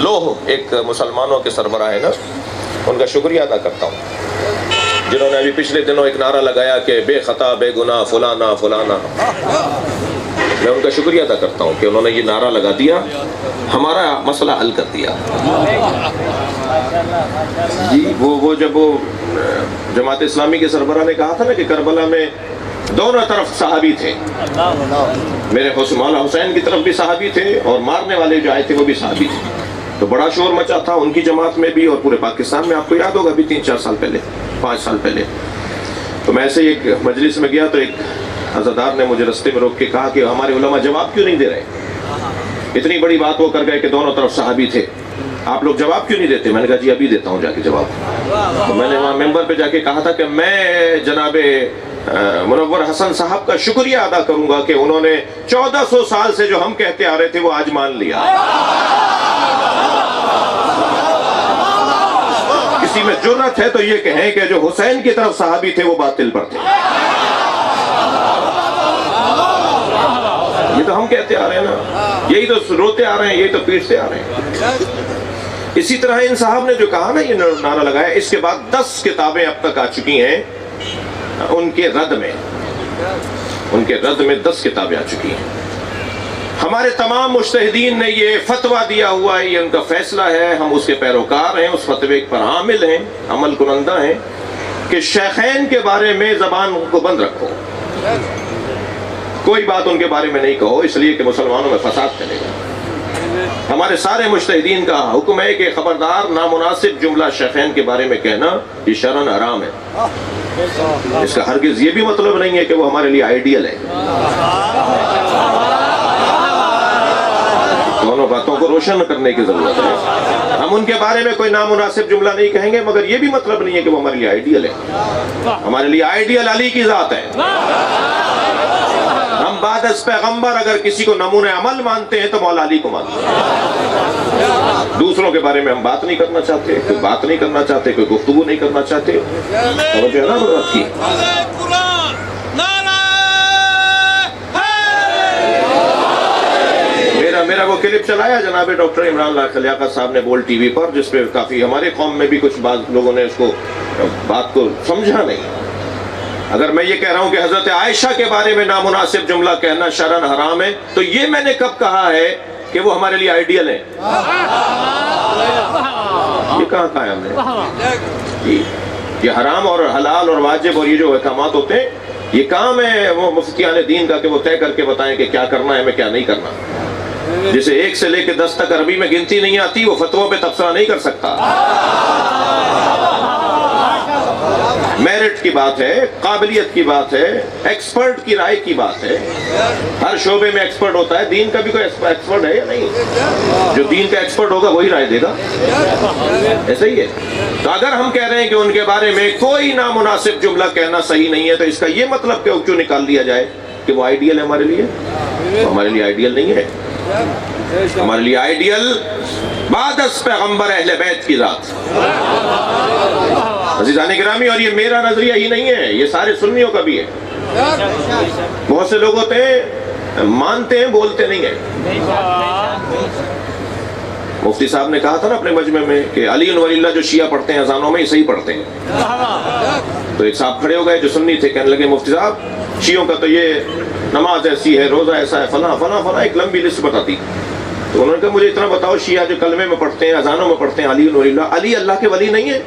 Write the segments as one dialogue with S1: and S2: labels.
S1: لوہ ایک مسلمانوں کے سربراہ ہیں نا، ان کا شکریہ ادا کرتا ہوں، جنہوں نے ابھی پچھلے دنوں ایک نعرہ لگایا کہ بے خطا بے گناہ فلانا فلانا۔ میں ان کا شکریہ ادا کرتا ہوں کہ انہوں نے یہ نعرہ لگا دیا، ہمارا مسئلہ حل کر دیا۔ جی وہ جب وہ جماعت اسلامی کے سربراہ نے کہا تھا نا کہ کربلا میں دونوں طرف صحابی تھے، میرے مولا حسین کی طرف بھی صحابی تھے اور مارنے والے جو آئے تھے وہ بھی صحابی تھے، تو بڑا شور مچا تھا ان کی جماعت میں بھی اور پورے پاکستان میں۔ آپ کو یاد ہوگا ابھی 3-4 سال پہلے، 5 سال پہلے، تو میں ایسے ایک مجلس میں گیا تو ایک عزادار نے مجھے رستے میں روک کے کہا کہ ہمارے علماء جواب کیوں نہیں دے رہے؟ اتنی بڑی بات وہ کر گئے کہ دونوں طرف صحابی تھے، آپ لوگ جواب کیوں نہیں دیتے؟ میں نے کہا جی ابھی دیتا ہوں جا کے جواب۔ تو میں نے وہاں ممبر پہ جا کے کہا تھا کہ میں جناب منور حسن صاحب کا شکریہ ادا کروں گا کہ انہوں نے 1400 سال سے جو ہم کہتے آ رہے تھے وہ آج مان لیا۔ کسی میں جرأت ہے تو یہ کہیں کہ جو حسین کی طرف صحابی تھے وہ باطل پر تھے۔ یہ تو ہم کہتے آ رہے ہیں نا، یہی تو روتے آ رہے ہیں، یہی تو پیٹتے آ رہے ہیں۔ اسی طرح ان صاحب نے جو کہا نا، یہ نعرہ لگایا، اس کے بعد 10 کتابیں اب تک آ چکی ہیں ان کے رد میں، ان کے رد میں 10 کتابیں آ چکی ہیں۔ ہمارے تمام مجتہدین نے یہ فتویٰ دیا ہوا ہے، یہ ان کا فیصلہ ہے، ہم اس کے پیروکار ہیں، اس فتوے پر عامل ہیں، عمل کنندہ ہیں کہ شیخین کے بارے میں زبان کو بند رکھو، کوئی بات ان کے بارے میں نہیں کہو، اس لیے کہ مسلمانوں میں فساد پھیلے گا۔ ہمارے سارے مجتہدین کا حکم ہے کہ خبردار نامناسب جملہ شیخین کے بارے میں کہنا یہ شرعاً حرام ہے۔ اس کا ہرگز یہ بھی مطلب نہیں ہے کہ وہ ہمارے لیے آئیڈیل ہے۔ دونوں باتوں کو روشن کرنے کی ضرورت ہے۔ ہم ان کے بارے میں کوئی نامناسب جملہ نہیں کہیں گے، مگر یہ بھی مطلب نہیں ہے کہ وہ ہمارے لیے آئیڈیل ہے۔ ہمارے لیے آئیڈیل علی کی ذات ہے۔ ہم بعد از پیغمبر اگر کسی کو نمونہ عمل مانتے ہیں تو مولا علی کو مانتے ہیں۔ دوسروں کے بارے میں ہم بات نہیں کرنا چاہتے، کوئی بات نہیں کرنا چاہتے، کوئی گفتگو نہیں کرنا چاہتے، اور جو ہے نا بات کی۔ میرا وہ کلپ چلایا جناب ڈاکٹر عمران لیاقت صاحب نے بول ٹی وی پر، جس پہ کافی ہمارے قوم میں بھی کچھ لوگوں نے اس کو بات کو سمجھا نہیں۔ اگر میں یہ کہہ رہا ہوں کہ حضرت عائشہ کے بارے میں نامناسب جملہ کہنا شرعاً حرام ہے، تو یہ میں نے کب کہا ہے کہ وہ ہمارے لیے آئیڈیل ہیں؟ یہ کہاں کہا ہے ہم نے؟ یہ حرام اور حلال اور واجب اور یہ جو احکامات ہوتے ہیں، یہ کام ہے وہ مفتیان دین کا کہ وہ طے کر کے بتائیں کہ کیا کرنا ہے، ہمیں کیا نہیں کرنا۔ جسے 1 سے لے کے 10 تک عربی میں گنتی نہیں آتی، وہ فتووں پہ تبصرہ نہیں کر سکتا۔ میرٹ کی بات ہے، قابلیت کی بات ہے، ایکسپرٹ کی رائے کی بات ہے۔ ہر شعبے میں ایکسپرٹ ہوتا ہے، دین کا بھی کوئی ایکسپرٹ ہے یا نہیں؟ جو دین کا ایکسپرٹ ہوگا وہی رائے دے گا، ایسا ہی ہے۔ تو اگر ہم کہہ رہے ہیں کہ ان کے بارے میں کوئی نامناسب جملہ کہنا صحیح نہیں ہے، تو اس کا یہ مطلب کیوں نکال دیا جائے کہ وہ آئیڈیل ہے ہمارے لیے؟ ہمارے لیے آئیڈیل نہیں ہے۔ ہمارے لیے آئیڈیل بعد از پیغمبر اہل بیت کی ذات۔ عزیزان گرامی، اور یہ میرا نظریہ ہی نہیں ہے، یہ سارے سنیوں کا بھی ہے۔ بہت سے لوگ ہوتے ہیں مانتے ہیں، بولتے نہیں ہیں۔ مفتی صاحب نے کہا تھا نا اپنے مجمع میں کہ علی ولی اللہ جو شیعہ پڑھتے ہیں اذانوں میں، یہ صحیح پڑھتے ہیں۔ تو ایک صاحب کھڑے ہو گئے جو سنی تھے، کہنے لگے مفتی صاحب شیعوں کا تو یہ نماز ایسی ہے، روزہ ایسا ہے، فلاں فلاں فلاں، ایک لمبی لسٹ بتاتی۔ تو انہوں نے کہا مجھے اتنا بتاؤ، شیعہ جو کلمے میں پڑھتے ہیں، اذانوں میں پڑھتے ہیں علی ولی اللہ، علی اللہ کے ولی نہیں ہے؟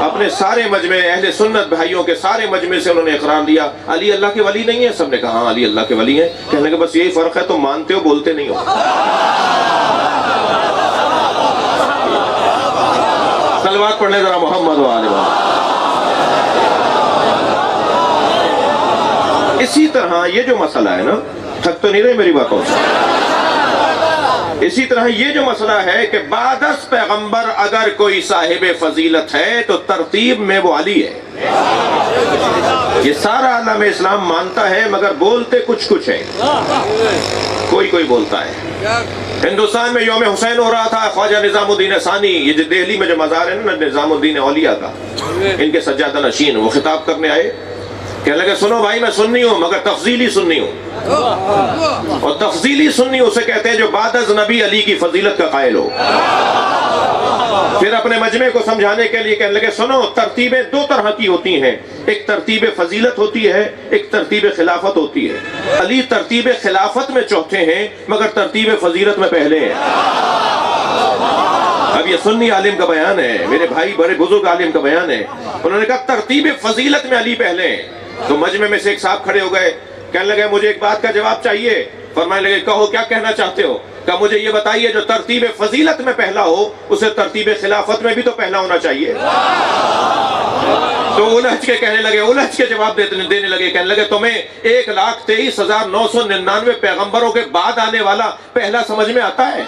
S1: اپنے سارے مجمع اہل سنت بھائیوں کے سارے مجمع سے انہوں نے اقرار دیا علی اللہ کے ولی نہیں ہے۔ سب نے کہا ہاں علی اللہ کے ولی ہیں۔ کہنے لگے بس یہی فرق ہے، تم مانتے ہو بولتے نہیں ہو۔ صلوات پڑھنے ذرا محمد و آل محمد۔ اسی طرح یہ جو مسئلہ ہے نا، تھک تو نہیں رہے میری باتوں سے؟ اسی طرح یہ جو مسئلہ ہے کہ بعد از پیغمبر اگر کوئی صاحب فضیلت ہے تو ترتیب میں وہ علی ہے۔ یہ سارا عالم اسلام مانتا ہے، مگر بولتے کچھ ہے، کوئی بولتا ہے۔ ہندوستان میں یوم حسین ہو رہا تھا، خواجہ نظام الدین ثانی، یہ جو دہلی میں جو مزار ہے نا نظام الدین اولیاء کا، ان کے سجادہ نشین، وہ خطاب کرنے آئے کہنے لگے سنو بھائی میں سنی ہوں مگر تفضیلی سنی ہوں، اور تفضیلی سنی اسے کہتے ہیں جو بعد از نبی علی کی فضیلت کا قائل ہو۔ پھر اپنے مجمع کو سمجھانے کے لیے کہنے لگے سنو ترتیبیں دو طرح کی ہوتی ہیں، ایک ترتیب فضیلت ہوتی ہے، ایک ترتیب خلافت ہوتی ہے۔ علی ترتیب خلافت میں چوتھے ہیں مگر ترتیب فضیلت میں پہلے ہیں۔ اب یہ سنی عالم کا بیان ہے، میرے بھائی بڑے بزرگ عالم کا بیان ہے، انہوں نے کہا ترتیب فضیلت میں علی پہلے ہیں۔ تو مجمع میں سے ایک صاحب کھڑے ہو گئے، کہنے لگے مجھے ایک بات کا جواب چاہیے۔ فرمانے لگے کہو کیا کہنا چاہتے ہو؟ کہ مجھے یہ بتائیے جو ترتیب فضیلت میں پہلا ہو اسے ترتیب خلافت میں بھی تو پہلا ہونا چاہیے۔ تو الجھ کے کہنے لگے، الجھ کے جواب دینے لگے، کہنے لگے تمہیں 1,23,999 پیغمبروں کے بعد آنے والا پہلا سمجھ میں آتا ہے؟